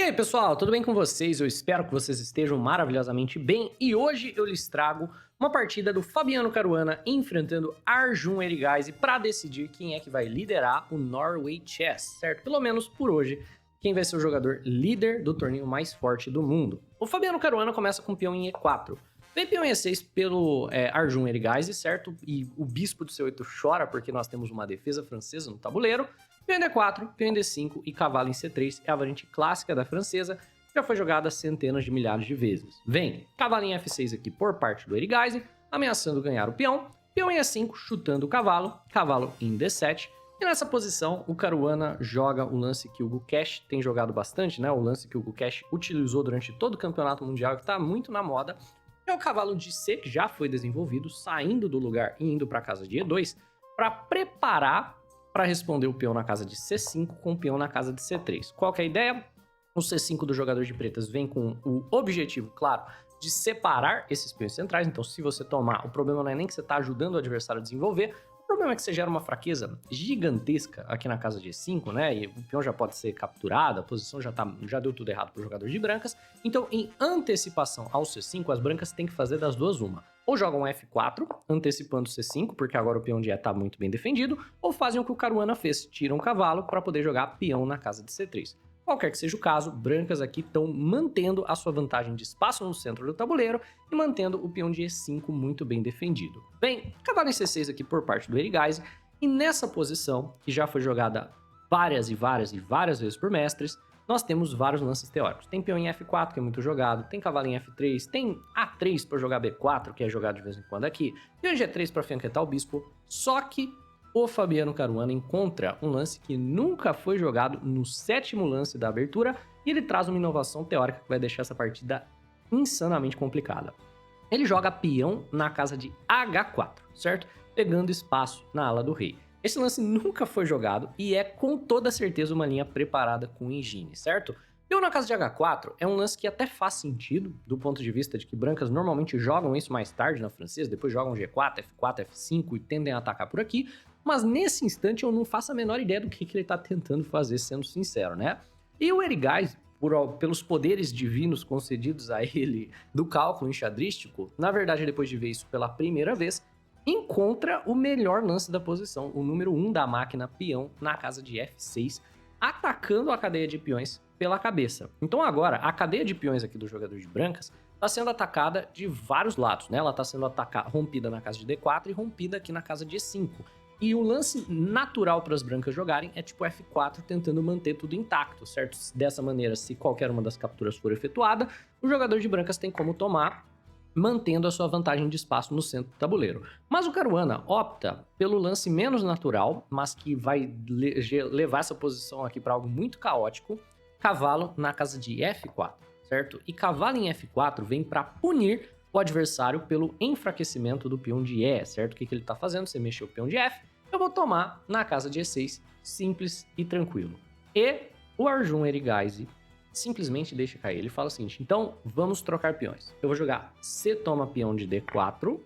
aí, pessoal, tudo bem com vocês? Eu espero que vocês estejam maravilhosamente bem e hoje eu lhes trago uma partida do Fabiano Caruana enfrentando Arjun Erigaisi para decidir quem é que vai liderar o Norway Chess, certo? Pelo menos por hoje, quem vai ser o jogador líder do torneio mais forte do mundo. O Fabiano Caruana começa com peão em E4. Vem peão em E6 pelo Arjun Erigaisi, certo? E o bispo do C8 chora porque nós temos uma defesa francesa no tabuleiro. Peão em D4, peão em D5 e cavalo em C3 é a variante clássica da francesa, já foi jogada centenas de milhares de vezes. Vem, cavalo em F6 aqui por parte do Erigaisi, ameaçando ganhar o peão, peão em E5 chutando o cavalo, cavalo em D7, e nessa posição o Caruana joga o lance que o Gukesh tem jogado bastante, né? O lance que o Gukesh utilizou durante todo o campeonato mundial, que está muito na moda, é o cavalo de C, que já foi desenvolvido, saindo do lugar e indo para a casa de E2, para preparar para responder o peão na casa de C5 com o peão na casa de C3. Qual que é a ideia? O C5 do jogador de pretas vem com o objetivo, claro, de separar esses peões centrais. Então, se você tomar, o problema não é nem que você está ajudando o adversário a desenvolver, o problema é que você gera uma fraqueza gigantesca aqui na casa de E5, né? E o peão já pode ser capturado, a posição já deu tudo errado para o jogador de brancas. Então, em antecipação ao C5, as brancas têm que fazer das duas uma. Ou jogam F4, antecipando o C5, porque agora o peão de E está muito bem defendido, ou fazem o que o Caruana fez, tiram o cavalo para poder jogar peão na casa de C3. Qualquer que seja o caso, brancas aqui estão mantendo a sua vantagem de espaço no centro do tabuleiro e mantendo o peão de E5 muito bem defendido. Bem, cavalo em C6 aqui por parte do Erigaisi, e nessa posição, que já foi jogada várias vezes por mestres, nós temos vários lances teóricos. Tem peão em F4, que é muito jogado, tem cavalo em F3, tem A3 para jogar B4, que é jogado de vez em quando aqui, peão em G3 para fianquetar o bispo, só que o Fabiano Caruana encontra um lance que nunca foi jogado no 7º lance da abertura e ele traz uma inovação teórica que vai deixar essa partida insanamente complicada. Ele joga peão na casa de H4, certo? Pegando espaço na ala do rei. Esse lance nunca foi jogado e é com toda certeza uma linha preparada com engine, certo? Peão na casa de H4 é um lance que até faz sentido do ponto de vista de que brancas normalmente jogam isso mais tarde na francesa, depois jogam G4, F4, F5 e tendem a atacar por aqui, mas nesse instante eu não faço a menor ideia do que ele tá tentando fazer, sendo sincero, né? E o Erigaisi, pelos poderes divinos concedidos a ele do cálculo enxadrístico, na verdade depois de ver isso pela primeira vez, encontra o melhor lance da posição, o número 1 da máquina, peão na casa de F6, atacando a cadeia de peões pela cabeça. Então agora, a cadeia de peões aqui do jogador de brancas está sendo atacada de vários lados, né? Ela está sendo rompida na casa de D4 e rompida aqui na casa de E5. E o lance natural para as brancas jogarem é tipo F4, tentando manter tudo intacto, certo? Dessa maneira, se qualquer uma das capturas for efetuada, o jogador de brancas tem como tomar, mantendo a sua vantagem de espaço no centro do tabuleiro. Mas o Caruana opta pelo lance menos natural, mas que vai levar essa posição aqui para algo muito caótico, cavalo na casa de F4, certo? E cavalo em F4 vem para punir o adversário pelo enfraquecimento do peão de E, certo? O que ele está fazendo? Você mexeu o peão de F, eu vou tomar na casa de E6, simples e tranquilo. E o Arjun Erigaisi simplesmente deixa cair. Ele fala o seguinte, então vamos trocar peões. Eu vou jogar C toma peão de D4,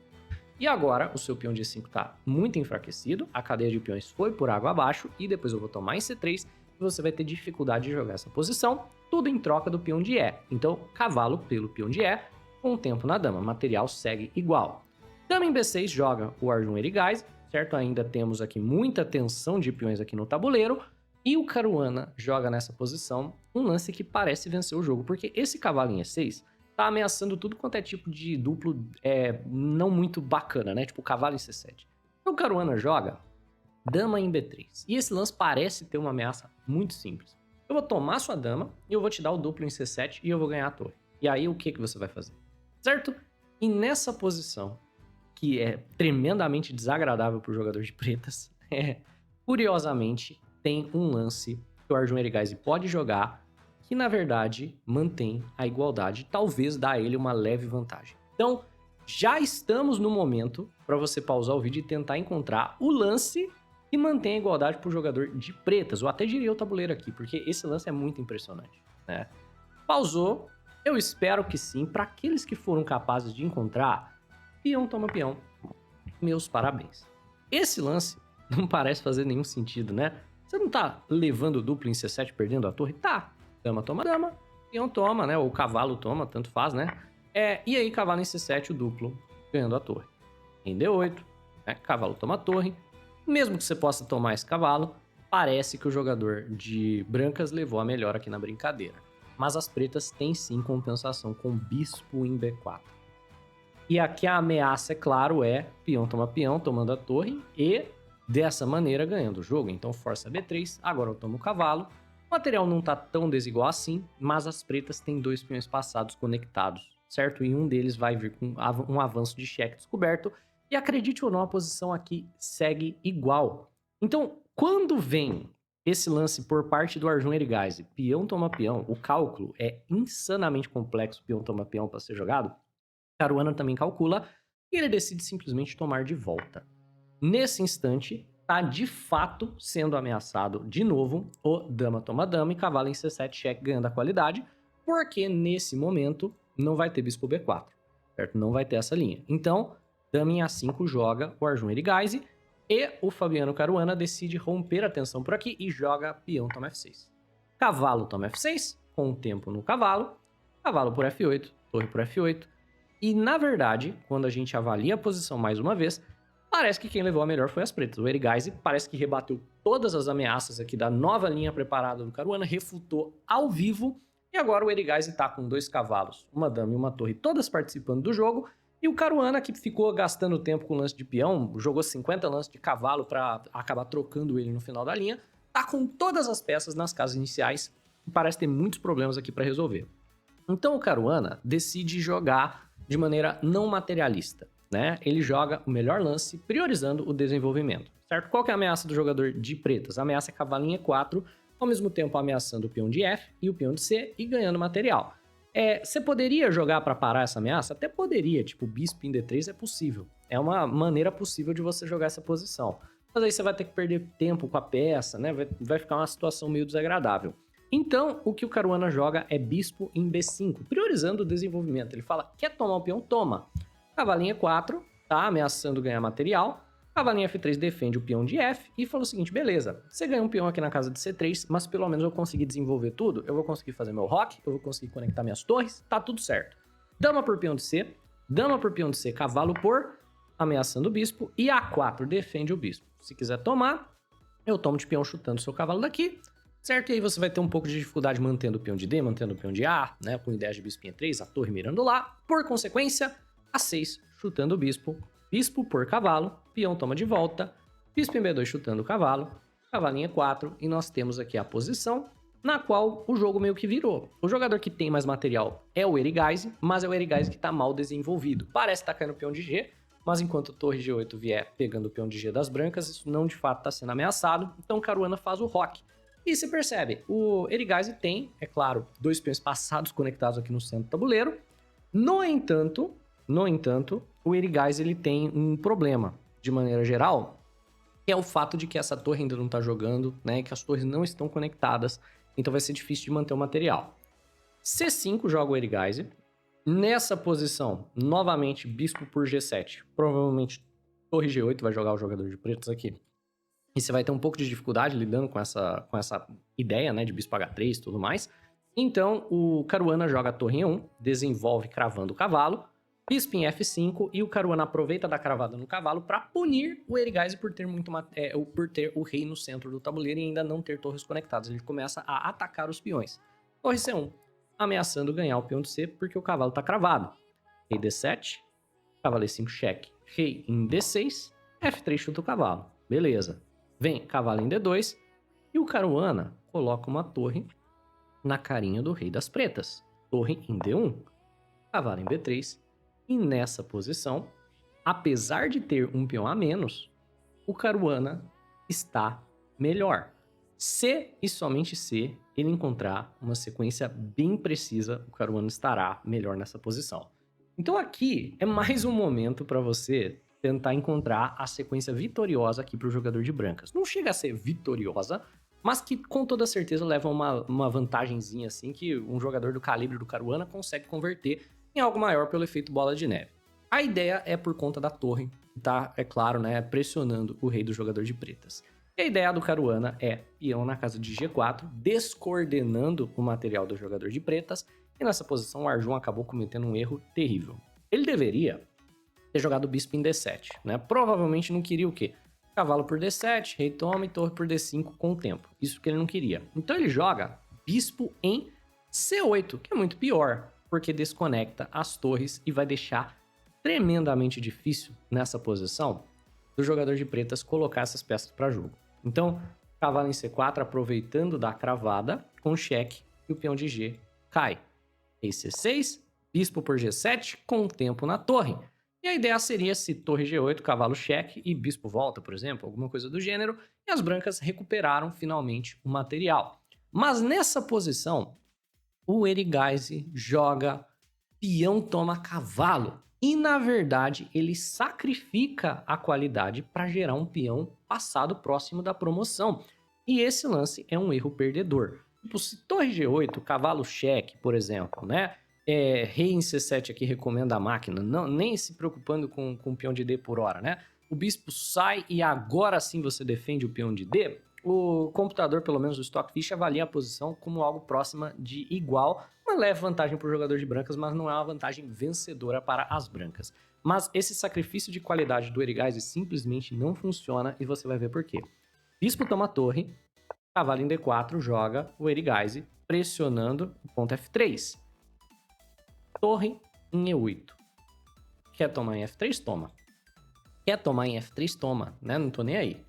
e agora o seu peão de E5 está muito enfraquecido, a cadeia de peões foi por água abaixo, e depois eu vou tomar em C3, e você vai ter dificuldade de jogar essa posição, tudo em troca do peão de E. Então, cavalo pelo peão de E, com o tempo na dama, material segue igual. Dama em B6 joga o Arjun Erigaisi, certo? Ainda temos aqui muita tensão de peões aqui no tabuleiro, e o Caruana joga nessa posição um lance que parece vencer o jogo, porque esse cavalo em E6 tá ameaçando tudo quanto é tipo de duplo não muito bacana, né? Tipo cavalo em C7. Então o Caruana joga dama em B3. E esse lance parece ter uma ameaça muito simples. Eu vou tomar sua dama e eu vou te dar o duplo em C7 e eu vou ganhar a torre. E aí o que você vai fazer? Certo? E nessa posição, que é tremendamente desagradável para o jogador de pretas, curiosamente tem um lance que o Arjun Erigaisi pode jogar que, na verdade, mantém a igualdade, talvez dá a ele uma leve vantagem. Então, já estamos no momento para você pausar o vídeo e tentar encontrar o lance que mantém a igualdade para o jogador de pretas, ou até diria o tabuleiro aqui, porque esse lance é muito impressionante, né? Pausou, eu espero que sim, para aqueles que foram capazes de encontrar, peão toma peão, meus parabéns. Esse lance não parece fazer nenhum sentido, né? Você não tá levando o duplo em C7 perdendo a torre? Tá. Dama toma dama, peão toma, né? Ou cavalo toma, tanto faz, né? E aí, cavalo em C7, o duplo, ganhando a torre. Em D8, né? Cavalo toma a torre. Mesmo que você possa tomar esse cavalo, parece que o jogador de brancas levou a melhor aqui na brincadeira. Mas as pretas têm sim compensação com bispo em B4. E aqui a ameaça, é claro, é peão, tomando a torre e dessa maneira ganhando o jogo. Então força B3, agora eu tomo o cavalo. O material não tá tão desigual assim, mas as pretas têm 2 peões passados conectados, certo? E um deles vai vir com um avanço de cheque descoberto. E acredite ou não, a posição aqui segue igual. Então, quando vem esse lance por parte do Arjun Erigaisi, peão toma peão, o cálculo é insanamente complexo, peão toma peão para ser jogado. Caruana também calcula e ele decide simplesmente tomar de volta. Nesse instante, tá de fato sendo ameaçado de novo o dama toma dama e cavalo em C7 cheque ganhando a qualidade, porque nesse momento não vai ter bispo B4, certo? Não vai ter essa linha. Então, dama em A5 joga o Arjun Erigaisi e o Fabiano Caruana decide romper a tensão por aqui e joga peão toma F6. Cavalo toma F6, com o tempo no cavalo, cavalo por F8, torre por F8, e, na verdade, quando a gente avalia a posição mais uma vez, parece que quem levou a melhor foi as pretas. O Erigaisi parece que rebateu todas as ameaças aqui da nova linha preparada do Caruana, refutou ao vivo, e agora o Erigaisi tá com 2 cavalos, uma dama e uma torre, todas participando do jogo, e o Caruana, que ficou gastando tempo com lance de peão, jogou 50 lances de cavalo para acabar trocando ele no final da linha, tá com todas as peças nas casas iniciais, e parece ter muitos problemas aqui para resolver. Então o Caruana decide jogar de maneira não materialista, né? Ele joga o melhor lance, priorizando o desenvolvimento, certo? Qual que é a ameaça do jogador de pretas? A ameaça é cavalo em E4, ao mesmo tempo ameaçando o peão de F e o peão de C e ganhando material. Você poderia jogar para parar essa ameaça? Até poderia, tipo bispo em D3 é possível. É uma maneira possível de você jogar essa posição. Mas aí você vai ter que perder tempo com a peça, né? Vai ficar uma situação meio desagradável. Então, o que o Caruana joga é bispo em B5, priorizando o desenvolvimento. Ele fala, quer tomar o peão? Toma. Cavalinho E4, tá ameaçando ganhar material. Cavalinho F3 defende o peão de F e falou o seguinte, beleza, você ganha um peão aqui na casa de C3, mas pelo menos eu consegui desenvolver tudo, eu vou conseguir fazer meu rock, eu vou conseguir conectar minhas torres, tá tudo certo. Dama por peão de C, dama por peão de C, cavalo por, ameaçando o bispo, e A4 defende o bispo. Se quiser tomar, eu tomo de peão chutando seu cavalo daqui, certo? E aí você vai ter um pouco de dificuldade mantendo o peão de D, mantendo o peão de A, né? Com ideias de bispo em E3, a torre mirando lá. Por consequência, A6 chutando o bispo, bispo por cavalo, peão toma de volta, bispo em B2 chutando o cavalo, cavalinho E4, e nós temos aqui a posição na qual o jogo meio que virou. O jogador que tem mais material é o Erigaisi, mas é o Erigaisi que está mal desenvolvido. Parece estar caindo o peão de G, mas enquanto o torre G8 vier pegando o peão de G das brancas, isso não de fato está sendo ameaçado, então Caruana faz o rock. E se percebe, o Erigaisi tem, é claro, 2 peões passados conectados aqui no centro do tabuleiro. No entanto, o Erigaisi ele tem um problema, de maneira geral, que é o fato de que essa torre ainda não está jogando, né, que as torres não estão conectadas, então vai ser difícil de manter o material. C5 joga o Erigaisi. Nessa posição, novamente, bispo por G7. Provavelmente torre G8 vai jogar o jogador de pretos aqui. E você vai ter um pouco de dificuldade lidando com essa ideia, né, de bispo H3 e tudo mais. Então, o Caruana joga a torre em E1, desenvolve cravando o cavalo, bispo em F5, e o Caruana aproveita da cravada no cavalo para punir o Erigaisi por ter por ter o rei no centro do tabuleiro e ainda não ter torres conectadas. Ele começa a atacar os peões. Torre C1, ameaçando ganhar o peão de C porque o cavalo está cravado. Rei D7, cavalo E5 cheque, rei em D6, F3 chuta o cavalo. Beleza. Vem cavalo em D2 e o Caruana coloca uma torre na carinha do rei das pretas. Torre em D1, cavalo em B3. E nessa posição, apesar de ter um peão a menos, o Caruana está melhor. Se e somente se ele encontrar uma sequência bem precisa, o Caruana estará melhor nessa posição. Então aqui é mais um momento para você tentar encontrar a sequência vitoriosa aqui para o jogador de brancas. Não chega a ser vitoriosa, mas que com toda certeza leva uma vantagenzinha assim que um jogador do calibre do Caruana consegue converter em algo maior pelo efeito bola de neve. A ideia é por conta da torre, tá? É claro, né? Pressionando o rei do jogador de pretas. E a ideia do Caruana é peão na casa de G4, descoordenando o material do jogador de pretas, e nessa posição o Arjun acabou cometendo um erro terrível. Ele deveria ter jogado bispo em D7, né? Provavelmente não queria o quê? Cavalo por D7, rei toma e torre por D5 com o tempo. Isso que ele não queria. Então ele joga bispo em C8, que é muito pior, porque desconecta as torres e vai deixar tremendamente difícil nessa posição do jogador de pretas colocar essas peças para jogo. Então, cavalo em C4 aproveitando da cravada com cheque e o peão de G cai. Rei C6, bispo por G7 com o tempo na torre. E a ideia seria se torre G8, cavalo cheque e bispo volta, por exemplo, alguma coisa do gênero, e as brancas recuperaram finalmente o material. Mas nessa posição, o Erigaisi joga peão toma cavalo. E, na verdade, ele sacrifica a qualidade para gerar um peão passado próximo da promoção. E esse lance é um erro perdedor. Tipo, se torre G8, cavalo cheque, por exemplo, né? Rei em C7 aqui recomenda a máquina, não, nem se preocupando com o peão de D por hora, né? O bispo sai e agora sim você defende o peão de D. O computador, pelo menos o Stockfish, avalia a posição como algo próxima de igual, uma leve vantagem para o jogador de brancas, mas não é uma vantagem vencedora para as brancas. Mas esse sacrifício de qualidade do Erigaisi simplesmente não funciona e você vai ver por quê. Bispo toma torre, cavalo em D4 joga o Erigaisi pressionando o ponto F3. Torre em E8. Quer tomar em F3? Toma. Quer tomar em F3? Toma, né? Não tô nem aí.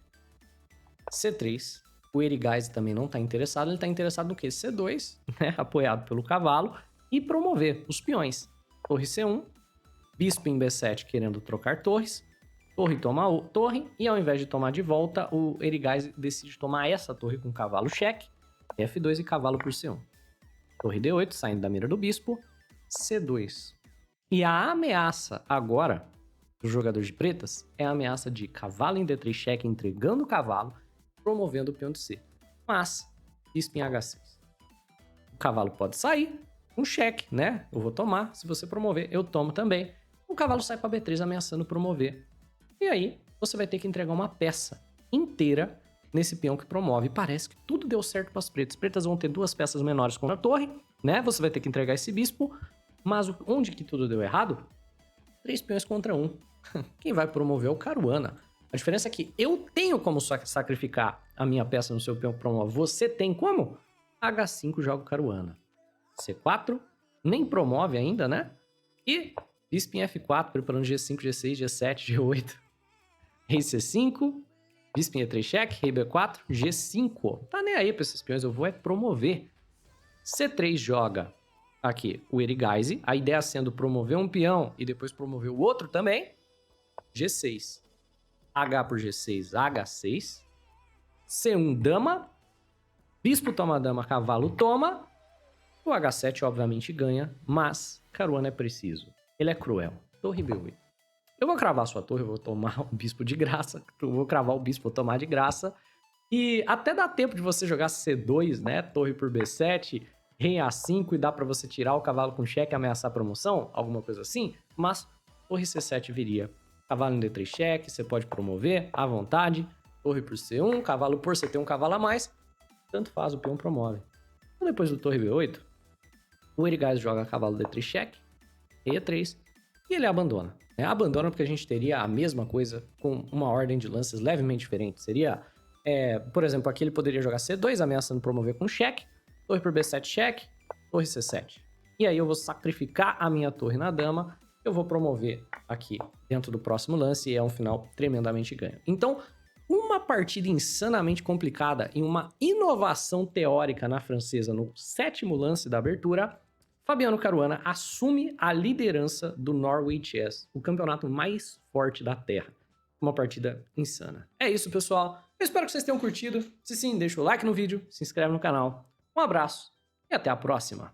C3. O Erigaisi também não está interessado, ele está interessado no quê? C2, né? Apoiado pelo cavalo, e promover os peões. Torre C1, bispo em B7 querendo trocar torres, torre toma torre, e ao invés de tomar de volta, o Erigaisi decide tomar essa torre com cavalo cheque, F2 e cavalo por C1. Torre D8, saindo da mira do bispo, C2. E a ameaça agora do jogador de pretas é a ameaça de cavalo em D3 cheque, entregando o cavalo, promovendo o peão de C. Mas, bispo em H6. O cavalo pode sair, um cheque, né? Eu vou tomar, se você promover, eu tomo também. O cavalo sai para B3 ameaçando promover. E aí, você vai ter que entregar uma peça inteira nesse peão que promove. Parece que tudo deu certo para as pretas. As pretas vão ter duas peças menores contra a torre, né? Você vai ter que entregar esse bispo. Mas onde que tudo deu errado? 3 peões contra 1. Quem vai promover é o Caruana. A diferença é que eu tenho como sacrificar a minha peça no seu peão que promove. Você tem como? H5 joga o Caruana. C4, nem promove ainda, né? E bispo em F4, preparando G5, G6, G7, G8. Rei C5, bispo em E3 cheque, rei B4, G5. Tá nem aí pra esses peões, eu vou é promover. C3 joga aqui o Erigaisi, a ideia sendo promover um peão e depois promover o outro também. G6. H por G6, H6. C1, dama. Bispo toma dama, cavalo toma. O H7 obviamente ganha, mas Caruana é preciso. Ele é cruel. Torre B8. Eu vou cravar sua torre, eu vou tomar o bispo de graça. Eu vou cravar o bispo, vou tomar de graça. E até dá tempo de você jogar C2, né? Torre por B7, rei A5 e dá pra você tirar o cavalo com cheque e ameaçar a promoção, alguma coisa assim. Mas torre C7 viria. Cavalo em D3 cheque, você pode promover à vontade. Torre por C1, cavalo por você tem um cavalo a mais. Tanto faz, o peão promove. Então, depois do torre B8, o Erigaisi joga cavalo D3 cheque, rei E3, e ele abandona. Abandona porque a gente teria a mesma coisa com uma ordem de lances levemente diferente. Seria, por exemplo, aqui ele poderia jogar C2, ameaçando promover com cheque, torre por B7 cheque, torre C7. E aí eu vou sacrificar a minha torre na dama, eu vou promover aqui dentro do próximo lance e é um final tremendamente ganho. Então, uma partida insanamente complicada e uma inovação teórica na francesa no 7º lance da abertura, Fabiano Caruana assume a liderança do Norway Chess, o campeonato mais forte da Terra. Uma partida insana. É isso, pessoal. Eu espero que vocês tenham curtido. Se sim, deixa o like no vídeo, se inscreve no canal. Um abraço e até a próxima.